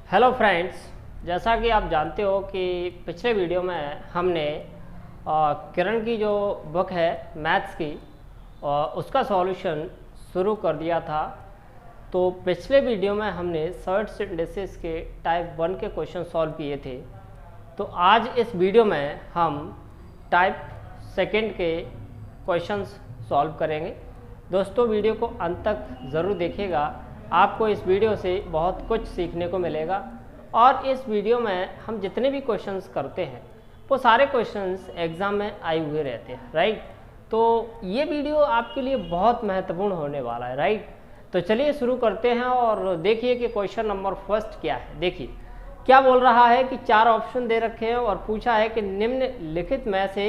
Hello friends, जैसा कि आप जानते हो कि पिछले वीडियो में हमने किरण की जो बुक है मैथ्स की उसका सॉल्यूशन शुरू कर दिया था। तो पिछले वीडियो में हमने सर्च इंडेक्सेस के टाइप 1 के क्वेश्चन सॉल्व किए थे। तो आज इस वीडियो में हम टाइप 2 के क्वेश्चंस सॉल्व करेंगे। दोस्तों, वीडियो को अंत तक ज़रूर देखिएगा, आपको इस वीडियो से बहुत कुछ सीखने को मिलेगा। और इस वीडियो में हम जितने भी क्वेश्चंस करते हैं वो सारे क्वेश्चंस एग्ज़ाम में आए हुए रहते हैं, राइट। तो ये वीडियो आपके लिए बहुत महत्वपूर्ण होने वाला है, राइट। तो चलिए शुरू करते हैं और देखिए कि क्वेश्चन नंबर फर्स्ट क्या है। देखिए क्या बोल रहा है कि 4 ऑप्शन दे रखे हैं और पूछा है कि निम्नलिखित में से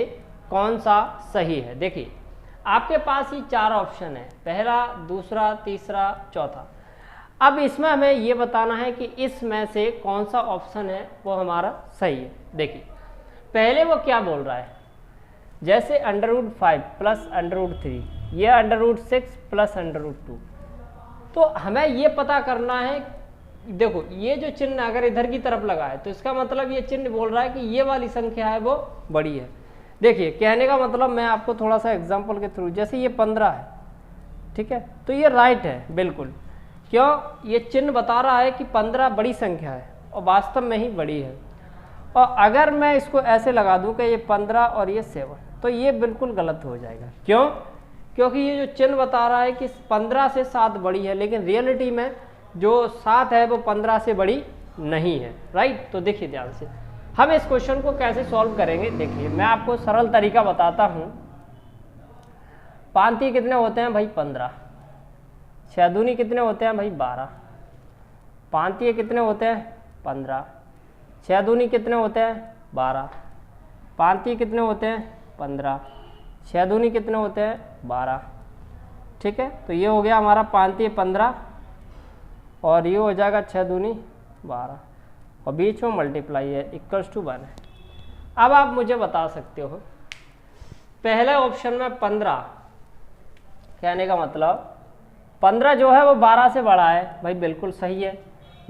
कौन सा सही है। देखिए आपके पास ही 4 ऑप्शन है, पहला, दूसरा, तीसरा, चौथा। अब इसमें हमें ये बताना है कि इसमें से कौन सा ऑप्शन है वो हमारा सही है। देखिए पहले वो क्या बोल रहा है, जैसे √5 प्लस √3, ये √6 प्लस √2। तो हमें ये पता करना है, देखो ये जो चिन्ह अगर इधर की तरफ लगा है तो इसका मतलब ये चिन्ह बोल रहा है कि ये वाली संख्या है वो बड़ी है। देखिए कहने का मतलब मैं आपको थोड़ा सा एग्जांपल के थ्रू, जैसे ये 15 है, ठीक है, तो ये राइट है बिल्कुल। क्यों? ये चिन्ह बता रहा है कि 15 बड़ी संख्या है और वास्तव में ही बड़ी है। और अगर मैं इसको ऐसे लगा दूं कि ये 15 और ये 7, तो ये बिल्कुल गलत हो जाएगा। क्यों? क्योंकि ये जो चिन्ह बता रहा है कि 15 से 7 बड़ी है, लेकिन रियलिटी में जो 7 है वो 15 से बड़ी नहीं है, राइट। तो देखिए ध्यान से हम इस क्वेश्चन को कैसे सॉल्व करेंगे। देखिए मैं आपको सरल तरीका बताता हूँ। 5 कितने होते हैं भाई? 15। 6 दूनी कितने होते हैं भाई? 12। 5 कितने होते हैं? 15। 6 दूनी कितने होते हैं? 12। 5 कितने होते हैं? 15। 6 दूनी कितने होते हैं? 12। ठीक है, तो ये हो गया हमारा 5 15 और ये हो जाएगा 6 दूनी 12 और बीच में मल्टीप्लाई है इक्वल्स टू 1 है। अब आप मुझे बता सकते हो पहले ऑप्शन में 15, कहने का मतलब 15 जो है वो 12 से बड़ा है, भाई बिल्कुल सही है।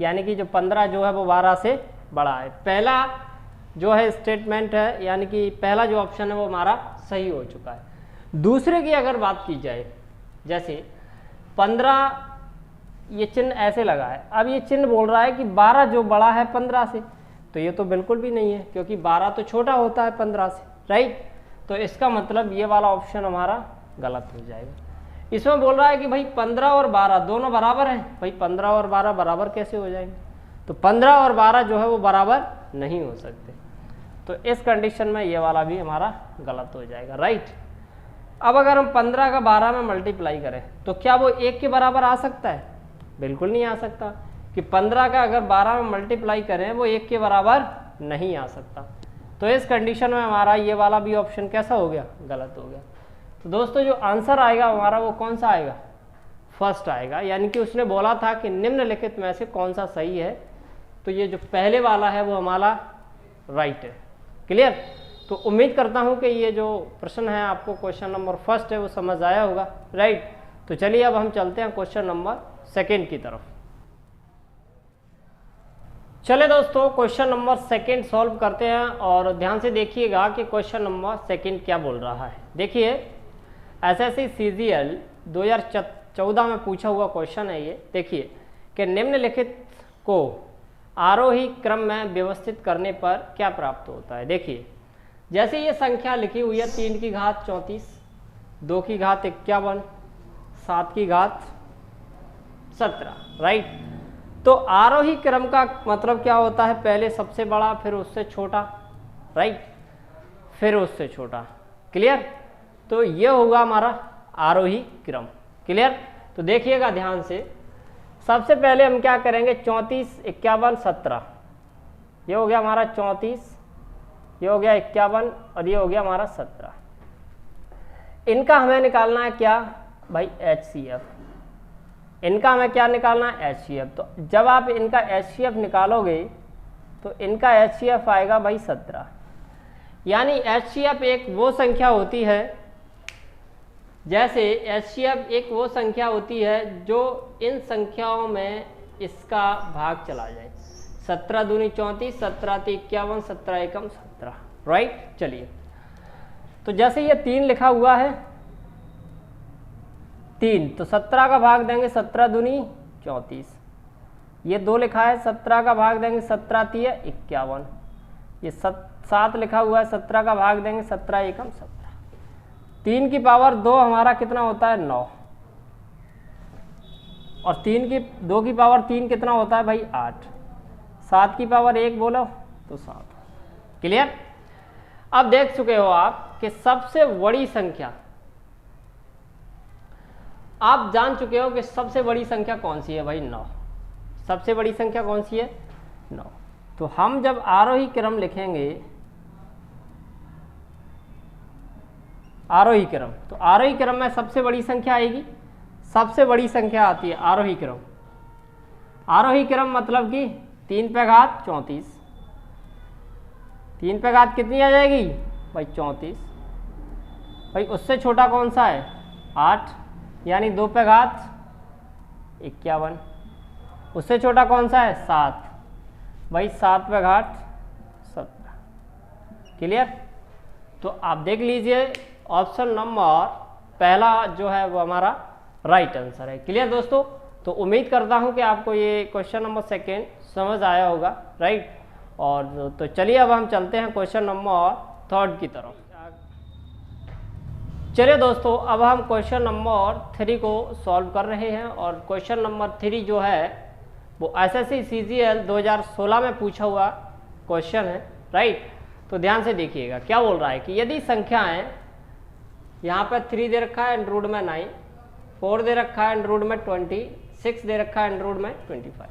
यानी कि जो 15 जो है वो 12 से बड़ा है। पहला जो है स्टेटमेंट है, यानी कि पहला जो ऑप्शन है वो हमारा सही हो चुका है। दूसरे की अगर बात की जाए, जैसे 15 ये चिन्ह ऐसे लगा है, अब ये चिन्ह बोल रहा है कि 12 जो बड़ा है 15 से, तो ये तो बिल्कुल भी नहीं है, क्योंकि 12 तो छोटा होता है 15 से, राइट। तो इसका मतलब ये वाला ऑप्शन हमारा गलत हो जाएगा। इसमें बोल रहा है कि भाई 15 और 12 दोनों बराबर हैं। भाई 15 और 12 बराबर कैसे हो जाएंगे? तो 15 और 12 जो है वो बराबर नहीं हो सकते। तो इस कंडीशन में ये वाला भी हमारा गलत हो जाएगा, राइट। अब अगर हम 15 का 12 में मल्टीप्लाई करें तो क्या वो 1 के बराबर आ सकता है? बिल्कुल नहीं आ सकता, कि 15 का अगर 12 में मल्टीप्लाई करें वो 1 के बराबर नहीं आ सकता। तो इस कंडीशन में हमारा ये वाला भी ऑप्शन कैसा हो गया? गलत हो गया। तो दोस्तों जो आंसर आएगा हमारा वो कौन सा आएगा? फर्स्ट आएगा। यानी कि उसने बोला था कि निम्नलिखित में से कौन सा सही है, तो ये जो पहले वाला है वो हमारा राइट है। क्लियर? तो उम्मीद करता हूँ कि ये जो प्रश्न है आपको क्वेश्चन नंबर फर्स्ट है वो समझ आया होगा, राइट। तो चलिए अब हम चलते हैं क्वेश्चन नंबर सेकेंड की तरफ। चले दोस्तों क्वेश्चन नंबर सेकेंड सॉल्व करते हैं और ध्यान से देखिएगा कि क्वेश्चन नंबर सेकेंड क्या बोल रहा है। देखिए एसएससी CGL 2014 में पूछा हुआ क्वेश्चन है ये। देखिए कि निम्नलिखित को आरोही क्रम में व्यवस्थित करने पर क्या प्राप्त होता है। देखिए जैसे ये संख्या लिखी हुई है 3 की घात 34, 2 की घात 51, 7 की घात 17, राइट। तो आरोही क्रम का मतलब क्या होता है? पहले सबसे बड़ा, फिर उससे छोटा, राइट, फिर उससे छोटा। क्लियर? तो ये होगा हमारा आरोही क्रम। क्लियर? तो देखिएगा ध्यान से, सबसे पहले हम क्या करेंगे? 34, 51, 17, ये हो गया हमारा 34, ये हो गया 51 और ये हो गया हमारा 17। इनका हमें निकालना है क्या भाई? HCF। इनका हमें क्या निकालना है? HCF। तो जब आप इनका HCF निकालोगे तो इनका HCF आएगा भाई 17। यानी HCF एक वो संख्या होती है, जैसे HCF एक वो संख्या होती है जो इन संख्याओं में इसका भाग चला जाए। 17 दूनी 34, 17 × 51, 17 × 17, राइट। चलिए, तो जैसे ये 3 लिखा हुआ है 3, तो 17 का भाग देंगे 17 दूनी 34। ये 2 लिखा है 17 का भाग देंगे 17 × 3 = 51। ये 7 लिखा हुआ है 17 का भाग देंगे 17 × 1 = 17। 3 की पावर 2 हमारा कितना होता है 9, और 2 की पावर 3 कितना होता है भाई 8। 7 की पावर 1 बोलो तो 7। क्लियर। अब देख चुके हो आप कि सबसे बड़ी संख्या, आप जान चुके हो कि सबसे बड़ी संख्या कौन सी है भाई 9। सबसे बड़ी संख्या कौन सी है 9। तो हम जब आरोही क्रम लिखेंगे, आरोही क्रम, तो आरोही क्रम में सबसे बड़ी संख्या आएगी, सबसे बड़ी संख्या आती है आरोही क्रम। आरोही क्रम मतलब कि 3 पे घात 34। 3 पे घात कितनी आ जाएगी भाई 34। भाई उससे छोटा कौन सा है 8, यानी 2 पे घात 51। उससे छोटा कौन सा है 7, भाई 7 पे घात 17। क्लियर। तो आप देख लीजिए ऑप्शन नंबर पहला जो है वो हमारा राइट आंसर है। क्लियर दोस्तों। तो उम्मीद करता हूं कि आपको ये क्वेश्चन नंबर 2 समझ आया होगा, राइट। और तो चलिए अब हम चलते हैं क्वेश्चन नंबर 3 की तरफ। चलिए दोस्तों, अब हम क्वेश्चन नंबर 3 को सॉल्व कर रहे हैं, और क्वेश्चन नंबर 3 जो है वो एसएससी सीजीएल 2016 में पूछा हुआ क्वेश्चन है, राइट। तो ध्यान से देखिएगा क्या बोल रहा है कि यदि संख्याएं यहाँ पर 3 दे रखा है एंड रूट में 9, 4 दे रखा है एंड रूट में 20, 6 दे रखा है एंड रूट में 25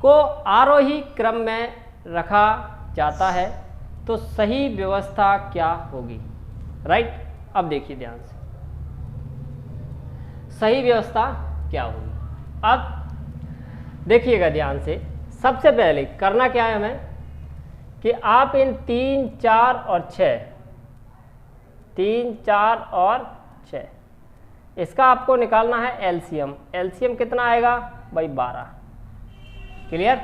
को आरोही क्रम में रखा जाता है तो सही व्यवस्था क्या होगी, राइट। अब देखिए ध्यान से, सही व्यवस्था क्या होगी। अब देखिएगा ध्यान से, सबसे पहले करना क्या है हमें कि आप इन 3, 4 और 6, 3, 4 और 6, इसका आपको निकालना है एलसीएम। एलसीएम कितना आएगा भाई 12। क्लियर।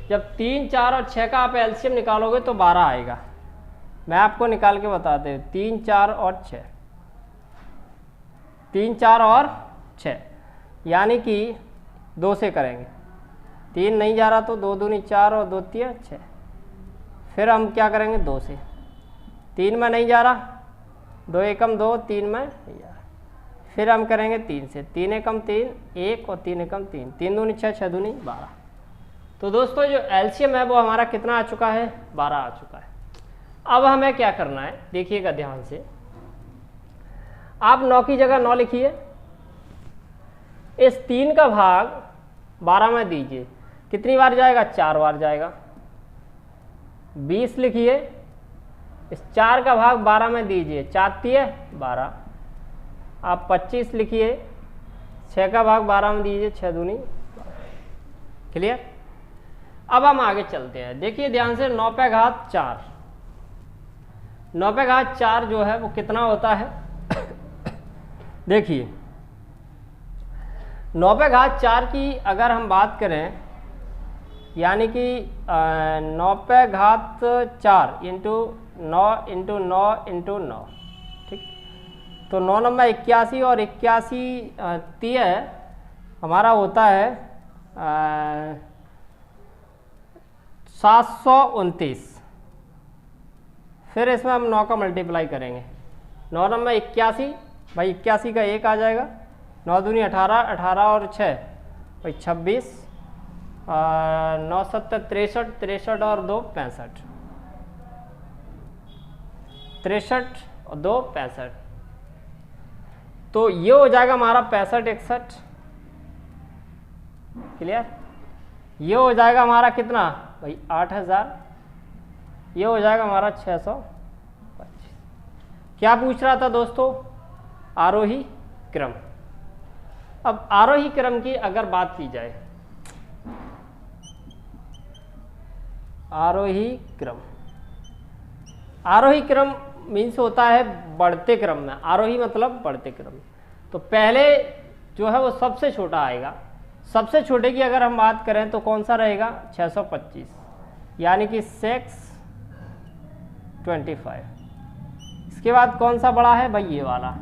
जब 3, 4 और 6 का आप एलसीएम निकालोगे तो 12 आएगा। मैं आपको निकाल के बताते हूँ 3, 4 और 6, 3, 4 और 6, यानी कि 2 से करेंगे। 3 नहीं जा रहा तो 2 दूनी 4 और 2 3 6। फिर हम क्या करेंगे 2 से, 3 में नहीं जा रहा, 2 एकम 2, 3 में नहीं जा रहा। फिर हम करेंगे 3 से, 3 एकम 3 1 और 3 एकम 3, 3 दूनी 6, 6 दूनी 12। तो दोस्तों जो एलसीएम है वो हमारा कितना आ चुका है 12 आ चुका है। अब हमें क्या करना है देखिएगा ध्यान से, आप 9 की जगह 9 लिखिए, इस 3 का भाग 12 में दीजिए, कितनी बार जाएगा 4 बार जाएगा। 20 लिखिए, इस 4 का भाग 12 में दीजिए, 4 3 12। आप 25 लिखिए, 6 का भाग 12 में दीजिए, 6 दूनी। क्लियर। अब हम आगे चलते हैं, देखिए ध्यान से, 9 पे घात 4, 9 पे घात 4 जो है वो कितना होता है देखिए 9 पे घात 4 की अगर हम बात करें, यानी कि 9 पे घात 4 इंटू 9 इंटू 9 इंटू 9, ठीक। तो 9 नंबर 81 और 81 3 हमारा होता है 729। फिर इसमें हम 9 का मल्टीप्लाई करेंगे, 9 नंबर 81, भाई 81 का 1 आ जाएगा, 9 दूनी 18, 18 और 6 भाई 26, 9 7 63, 63 और 2 65, 63 और 2 65। तो ये हो जाएगा हमारा 65 61। क्लियर। ये हो जाएगा हमारा कितना भाई 8000। ये हो जाएगा हमारा 625। क्या पूछ रहा था दोस्तों आरोही क्रम। अब आरोही क्रम की अगर बात की जाए, आरोही क्रम, आरोही क्रम मीन्स होता है बढ़ते क्रम में। आरोही मतलब बढ़ते क्रम। तो पहले जो है वो सबसे छोटा आएगा, सबसे छोटे की अगर हम बात करें तो कौन सा रहेगा 625, यानी कि 625। इसके बाद कौन सा बड़ा है भाई, ये वाला,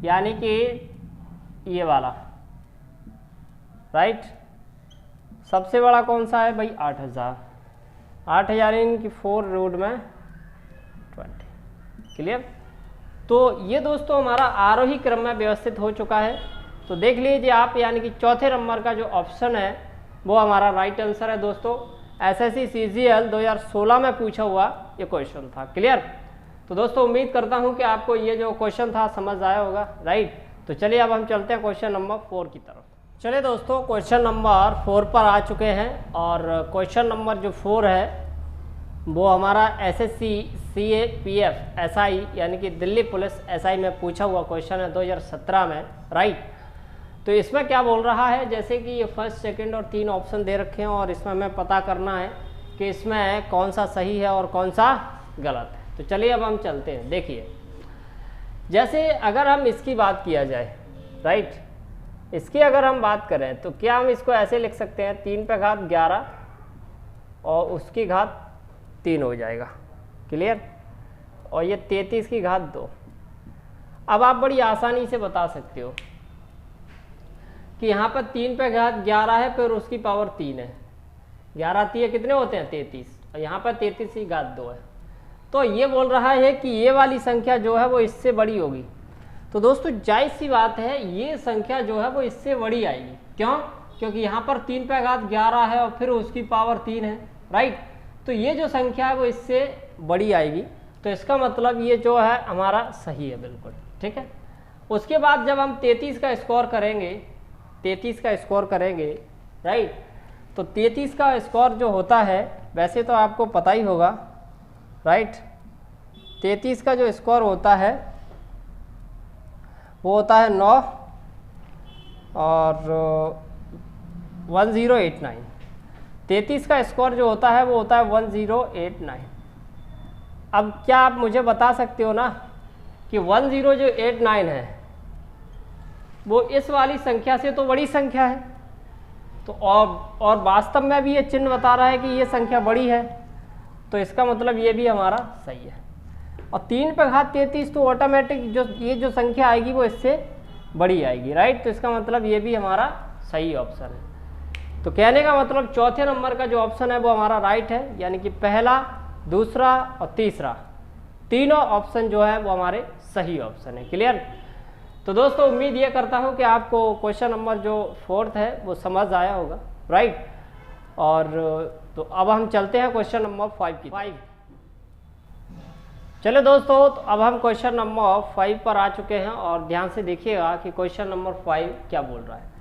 यानी कि ये वाला, राइट। सबसे बड़ा कौन सा है भाई 8000, 8000 इनकी 4 रूट में 20। क्लियर। तो ये दोस्तों हमारा आरोही क्रम में व्यवस्थित हो चुका है। तो देख लीजिए आप, यानी कि चौथे नंबर का जो ऑप्शन है वो हमारा राइट आंसर है दोस्तों। एसएससी सीजीएल 2016 में पूछा हुआ ये क्वेश्चन था। क्लियर। तो दोस्तों उम्मीद करता हूँ कि आपको ये जो क्वेश्चन था समझ आया होगा, राइट। तो चलिए अब हम चलते हैं क्वेश्चन नंबर 4 की तरफ। चलिए दोस्तों क्वेश्चन नंबर 4 पर आ चुके हैं, और क्वेश्चन नंबर जो 4 है वो हमारा एसएससी सीएपीएफ एसआई यानी कि दिल्ली पुलिस एसआई में पूछा हुआ क्वेश्चन है 2017 में, राइट। तो इसमें क्या बोल रहा है, जैसे कि ये फर्स्ट सेकंड और 3 ऑप्शन दे रखे हैं, और इसमें हमें पता करना है कि इसमें कौन सा सही है और कौन सा गलत है। तो चलिए अब हम चलते हैं। देखिए जैसे अगर हम इसकी बात किया जाए, राइट, इसकी अगर हम बात करें तो क्या हम इसको ऐसे लिख सकते हैं 3 पे घात 11 और उसकी घात 3 हो जाएगा। क्लियर। और ये 33 की घात 2। अब आप बड़ी आसानी से बता सकते हो कि यहाँ पर 3 पे घात 11 है, फिर उसकी पावर 3 है। 11 3 कितने होते हैं 33, और यहाँ पर 33 की घात 2 है। तो ये बोल रहा है कि ये वाली संख्या जो है वो इससे बड़ी होगी। तो दोस्तों जायज़ सी बात है, ये संख्या जो है वो इससे बड़ी आएगी। क्यों? क्योंकि यहाँ पर 3 पे घात 11 है और फिर उसकी पावर 3 है, राइट। तो ये जो संख्या है वो इससे बड़ी आएगी। तो इसका मतलब ये जो है हमारा सही है, बिल्कुल ठीक है। उसके बाद जब हम 33 का स्कोर करेंगे, 33 का स्कोर करेंगे, राइट, तो 33 का स्कोर जो होता है वैसे तो आपको पता ही होगा, राइट। 33 का जो स्कोर होता है वो होता है 9 और 1089। 33 का स्कोर जो होता है वो होता है 1089। अब क्या आप मुझे बता सकते हो ना कि 1089 है वो इस वाली संख्या से तो बड़ी संख्या है। तो और वास्तव में भी ये चिन्ह बता रहा है कि ये संख्या बड़ी है, तो इसका मतलब ये भी हमारा सही है। और 3 पे घात 33 तो ऑटोमेटिक ये जो संख्या आएगी वो इससे बड़ी आएगी, राइट। तो इसका मतलब ये भी हमारा सही ऑप्शन है। तो कहने का मतलब चौथे नंबर का जो ऑप्शन है वो हमारा राइट है, यानी कि पहला, दूसरा और तीसरा तीनों ऑप्शन जो है वो हमारे सही ऑप्शन है। क्लियर। तो दोस्तों उम्मीद ये करता हूँ कि आपको क्वेश्चन नंबर जो 4 है वो समझ आया होगा, राइट। और तो अब हम चलते हैं क्वेश्चन नंबर 5 की। चलो दोस्तों, तो अब हम क्वेश्चन नंबर 5 पर आ चुके हैं, और ध्यान से देखिएगा कि क्वेश्चन नंबर 5 क्या बोल रहा है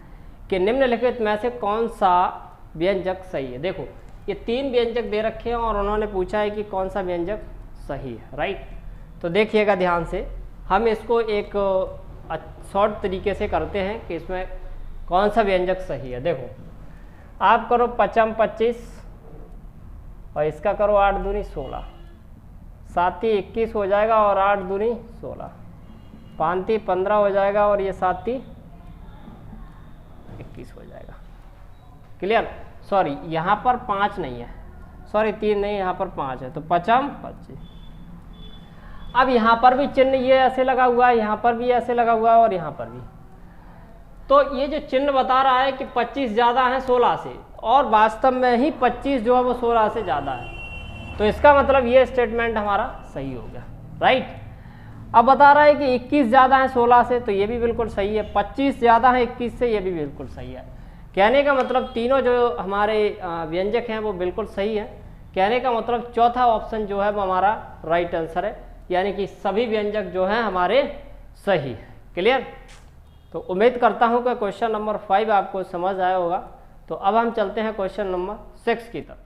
कि निम्नलिखित में से कौन सा व्यंजक सही है। देखो ये 3 व्यंजक दे रखे हैं और उन्होंने पूछा है कि कौन सा व्यंजक सही है, राइट। तो देखिएगा ध्यान से, हम इसको एक शॉर्ट तरीके से करते हैं कि इसमें कौन सा व्यंजक सही है। देखो आप करो 5 25 और इसका करो 8 दूनी 16, 7 21 हो जाएगा और 8 दूनी 16, 5 15 हो जाएगा और ये 7 21 हो जाएगा। क्लियर। सॉरी यहाँ पर 5 नहीं है, सॉरी 3 नहीं, यहाँ पर 5 है, तो 5 25। अब यहाँ पर भी चिन्ह ये ऐसे लगा हुआ है, यहाँ पर भी ऐसे लगा हुआ है और यहाँ पर भी। तो ये जो चिन्ह बता रहा है कि 25 ज़्यादा है 16 से, और वास्तव में ही 25 जो है वो 16 से ज़्यादा है। तो इसका मतलब ये स्टेटमेंट हमारा सही हो गया, राइट। अब बता रहा है कि 21 ज़्यादा है 16 से, तो ये भी बिल्कुल सही है। 25 ज़्यादा है 21 से, ये भी बिल्कुल सही है। कहने का मतलब तीनों जो हमारे व्यंजक हैं वो बिल्कुल सही है। कहने का मतलब चौथा ऑप्शन जो है वो हमारा राइट आंसर है, यानी कि सभी व्यंजक जो हैं हमारे सही है। क्लियर। तो उम्मीद करता हूं कि क्वेश्चन नंबर 5 आपको समझ आया होगा। तो अब हम चलते हैं क्वेश्चन नंबर 6 की तरफ।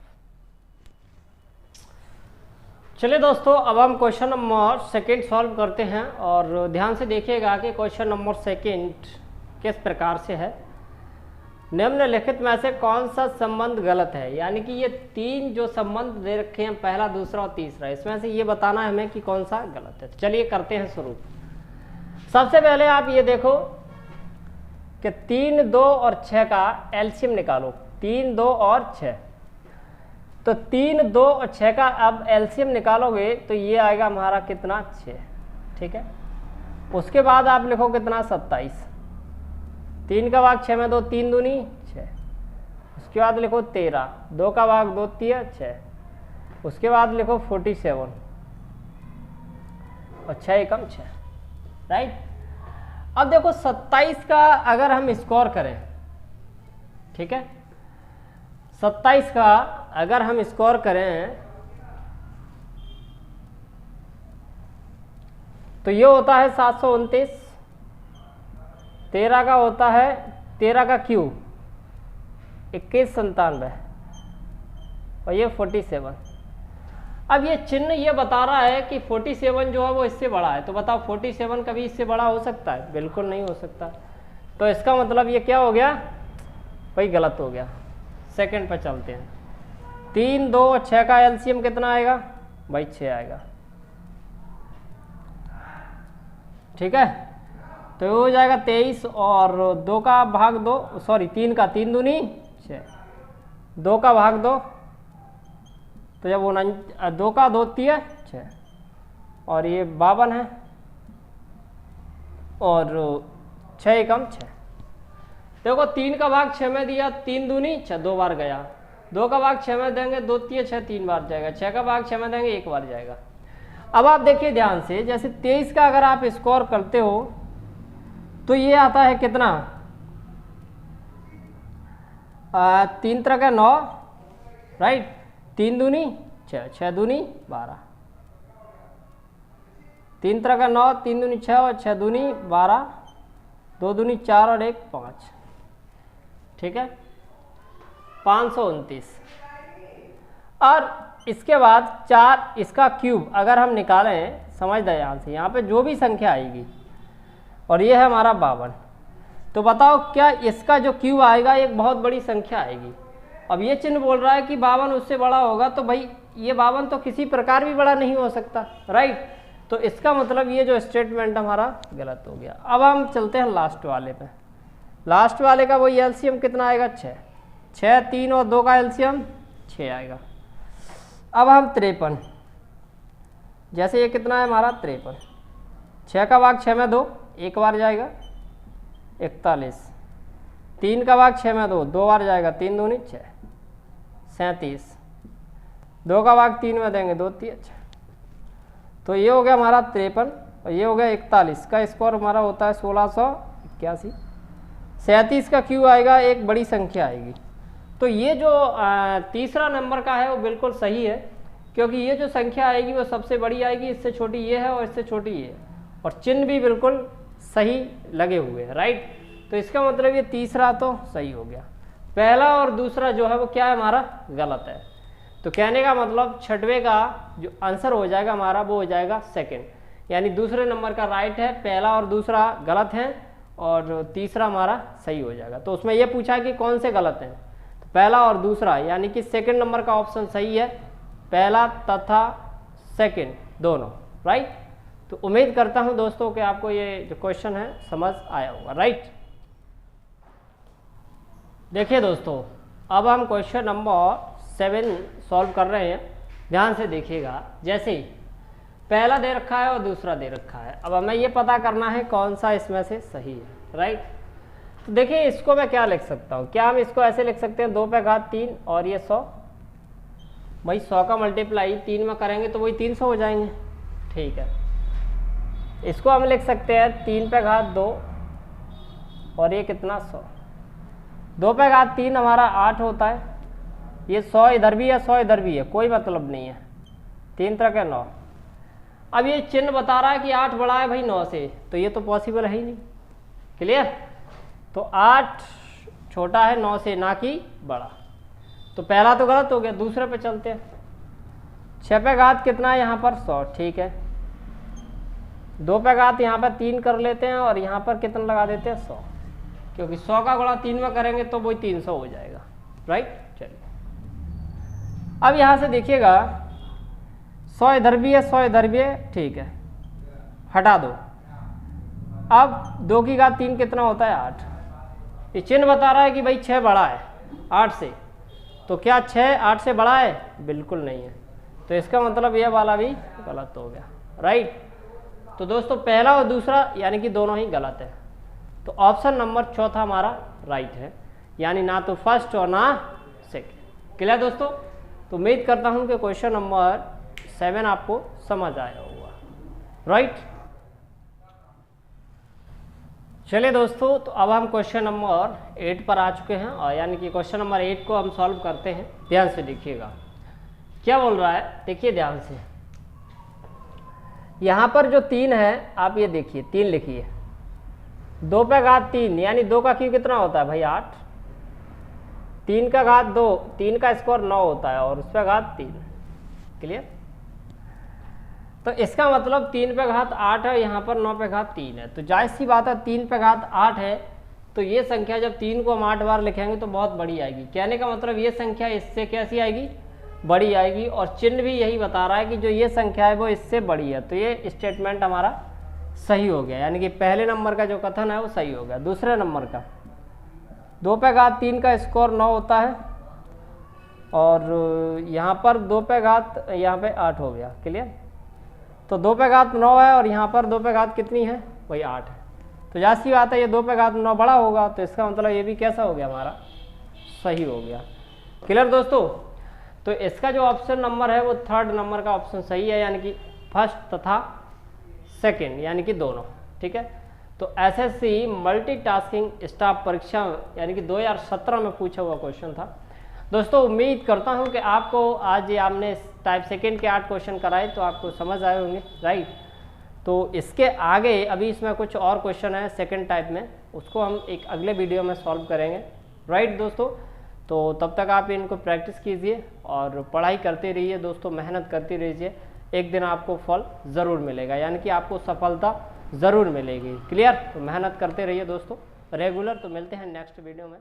चलिए दोस्तों, अब हम क्वेश्चन नंबर 2 सॉल्व करते हैं, और ध्यान से देखिएगा कि क्वेश्चन नंबर 2 किस प्रकार से है। निम्नलिखित में से कौन सा संबंध गलत है, यानी कि ये 3 जो संबंध दे रखे हैं, पहला, दूसरा और तीसरा, इसमें से ये बताना है हमें कि कौन सा गलत है। चलिए करते हैं शुरू। सबसे पहले आप ये देखो कि 3, 2 और 6 का एलसीएम निकालो। 3, 2 और 6, तो 3, 2 और 6 का अब एलसीएम निकालोगे तो ये आएगा हमारा कितना 6, ठीक है। उसके बाद आप लिखो कितना 27, 3 का भाग 6 में 2, 3 दूनी 6। उसके बाद लिखो 13, 2 का भाग 2 3 6। उसके बाद लिखो 47 और 6 एकम 6, राइट। अब देखो 27 का अगर हम स्कोर करें, ठीक है, 27 का अगर हम स्कोर करें तो ये होता है 729, 13 का होता है 13 का क्यूब 2197 और ये 47। अब ये चिन्ह ये बता रहा है कि 47 जो है वो इससे बड़ा है, तो बताओ 47 कभी इससे बड़ा हो सकता है? बिल्कुल नहीं हो सकता। तो इसका मतलब ये क्या हो गया भाई, गलत हो गया। सेकंड पे चलते हैं। 3, 2 और 6 का एलसीएम कितना आएगा भाई? 6 आएगा, ठीक है। तो ये हो जाएगा 23 और 2 का भाग 2, सॉरी 3 का 3 दूनी 6, 2 का भाग 2, तो जब वो 2 का 2 3 6 और ये 52 है और 6 एकम 6। देखो 3 का भाग 6 में दिया, 3 दूनी 6, 2 बार गया। 2 का भाग 6 में देंगे 2 3 6, 3 बार जाएगा। 6 का भाग 6 में देंगे 1 बार जाएगा। अब आप देखिए ध्यान से, जैसे 23 का अगर आप स्कोर करते हो तो ये आता है कितना, 3 3 का 9, राइट। 3 दूनी 6, 6 दूनी 12, 3 3 का 9, 3 दूनी 6 और 6 दूनी 12, 2 दूनी 4 और 1 5, ठीक है, 529। और इसके बाद 4 इसका क्यूब अगर हम निकालें, समझ ध्यान से, यहाँ पे जो भी संख्या आएगी और ये है हमारा 52, तो बताओ क्या इसका जो क्यूब आएगा एक बहुत बड़ी संख्या आएगी। अब ये चिन्ह बोल रहा है कि 52 उससे बड़ा होगा, तो भाई ये 52 तो किसी प्रकार भी बड़ा नहीं हो सकता, राइट। तो इसका मतलब ये जो स्टेटमेंट हमारा गलत हो गया। अब हम चलते हैं लास्ट वाले पे। लास्ट वाले का वही एलसीएम कितना आएगा 6, 6 3 और 2 का एलसीएम 6 आएगा। अब हम 53, जैसे ये कितना है हमारा 53, 6 का भाग 6 में 2 1 बार जाएगा 41, 3 का भाग 6 में 2 2 बार जाएगा, 3 दूनी 6 37, 2 का भाग 3 में देंगे 2 3 6। तो ये हो गया हमारा 53 और ये हो गया 41 का स्कोर हमारा होता है 1681। 37 का क्यू आएगा, एक बड़ी संख्या आएगी। तो ये जो तीसरा नंबर का है वो बिल्कुल सही है, क्योंकि ये जो संख्या आएगी वो सबसे बड़ी आएगी, इससे छोटी ये है और इससे छोटी ये है, और चिन्ह भी बिल्कुल सही लगे हुए हैं, राइट। तो इसका मतलब ये तीसरा तो सही हो गया, पहला और दूसरा जो है वो क्या है हमारा गलत है। तो कहने का मतलब छठवें का जो आंसर हो जाएगा हमारा वो हो जाएगा सेकंड, यानी दूसरे नंबर का राइट है, पहला और दूसरा गलत है और तीसरा हमारा सही हो जाएगा। तो उसमें यह पूछा कि कौन से गलत हैं, तो पहला और दूसरा, यानी कि सेकंड नंबर का ऑप्शन सही है, पहला तथा सेकंड दोनों, राइट। तो उम्मीद करता हूं दोस्तों कि आपको ये जो क्वेश्चन है समझ आया होगा, राइट। देखिए दोस्तों, अब हम क्वेश्चन नंबर 7 सॉल्व कर रहे हैं। ध्यान से देखिएगा, जैसे ही पहला दे रखा है और दूसरा दे रखा है, अब हमें ये पता करना है कौन सा इसमें से सही है, राइट। तो देखिए इसको मैं क्या लिख सकता हूँ, क्या हम इसको ऐसे लिख सकते हैं 2 पे घात 3 और ये 100, भाई 100 का मल्टीप्लाई 3 में करेंगे तो वही 300 हो जाएंगे, ठीक है। इसको हम लिख सकते हैं 3 पे घात 2 और ये कितना 100, 2 पे घात 3 हमारा 8 होता है, ये 100 इधर भी है 100 इधर भी है, कोई मतलब नहीं है, 3 3 के 9। अब ये चिन्ह बता रहा है कि 8 बड़ा है भाई 9 से, तो ये तो पॉसिबल है ही नहीं, क्लियर। तो 8 छोटा है 9 से, ना कि बड़ा, तो पहला तो गलत हो गया। दूसरे पे चलते हैं, 6 पे घात कितना है यहाँ पर 100, ठीक है। 2 पे घात यहाँ पर 3 कर लेते हैं और यहाँ पर कितना लगा देते हैं 100, क्योंकि 100 का गुणा 3 में करेंगे तो वही 300 हो जाएगा, राइट। चलिए अब यहाँ से देखिएगा 100 इधर भी है 100 इधर भी है, ठीक है, हटा दो। अब 2 की घात 3 कितना होता है 8, ये चिन्ह बता रहा है कि भाई 6 बड़ा है 8 से, तो क्या 6 8 से बड़ा है? बिल्कुल नहीं है। तो इसका मतलब यह वाला भी गलत हो गया, राइट। तो दोस्तों पहला और दूसरा यानी कि दोनों ही गलत है। तो ऑप्शन नंबर चौथा हमारा राइट है, यानी ना तो फर्स्ट और ना सेकेंड। क्लियर दोस्तों? तो उम्मीद करता हूं कि क्वेश्चन नंबर 7 आपको समझ आया होगा, राइट। चलिए दोस्तों, तो अब हम क्वेश्चन नंबर 8 पर आ चुके हैं, और यानी कि क्वेश्चन नंबर 8 को हम सॉल्व करते हैं। ध्यान से देखिएगा क्या बोल रहा है, देखिए ध्यान से। यहाँ पर जो 3 है, आप ये देखिए 3 लिखिए, 2 पे घात 3 यानी 2 का क्यूब कितना होता है भाई 8, 3 का घात 2, 3 का स्क्वायर 9 होता है और उस पे घात 3। क्लियर? तो इसका मतलब 3 पे घात 8 है, यहाँ पर 9 पे घात 3 है। तो जाहिर सी बात है 3 पे घात 8 है, तो ये संख्या जब 3 को हम 8 बार लिखेंगे तो बहुत बड़ी आएगी। कहने का मतलब ये संख्या इससे कैसी आएगी? बड़ी आएगी। और चिन्ह भी यही बता रहा है कि जो ये संख्या है वो इससे बड़ी है। तो ये स्टेटमेंट हमारा सही हो गया, यानी कि पहले नंबर का जो कथन है वो सही हो गया। दूसरे नंबर का 2 पे घात 3 का स्क्वायर 9 होता है, और यहाँ पर 2 पे घात यहाँ पे 8 हो गया। क्लियर? तो 2 पे घात 9 है और यहाँ पर 2 पे घात कितनी है? वही 8 है। तो जाहिर सी बात है ये 2 पे घात 9 बड़ा होगा, तो इसका मतलब ये भी कैसा हो गया हमारा? सही हो गया। क्लियर दोस्तों? तो इसका जो ऑप्शन नंबर है वो 3rd नंबर का ऑप्शन सही है, यानी कि फर्स्ट तथा सेकेंड यानी कि दोनों। ठीक है? तो एसएससी मल्टीटास्किंग स्टाफ परीक्षा यानी कि 2017 में पूछा हुआ क्वेश्चन था। दोस्तों उम्मीद करता हूं कि आपको आज ये आपने टाइप सेकेंड के 8 क्वेश्चन कराए तो आपको समझ आए होंगे, राइट। तो इसके आगे अभी इसमें कुछ और क्वेश्चन है सेकेंड टाइप में, उसको हम एक अगले वीडियो में सॉल्व करेंगे, राइट दोस्तों। तो तब तक आप इनको प्रैक्टिस कीजिए और पढ़ाई करते रहिए दोस्तों, मेहनत करते रहिए। एक दिन आपको फल ज़रूर मिलेगा, यानी कि आपको सफलता ज़रूर मिलेगी। क्लियर? तो मेहनत करते रहिए दोस्तों रेगुलर। तो मिलते हैं नेक्स्ट वीडियो में।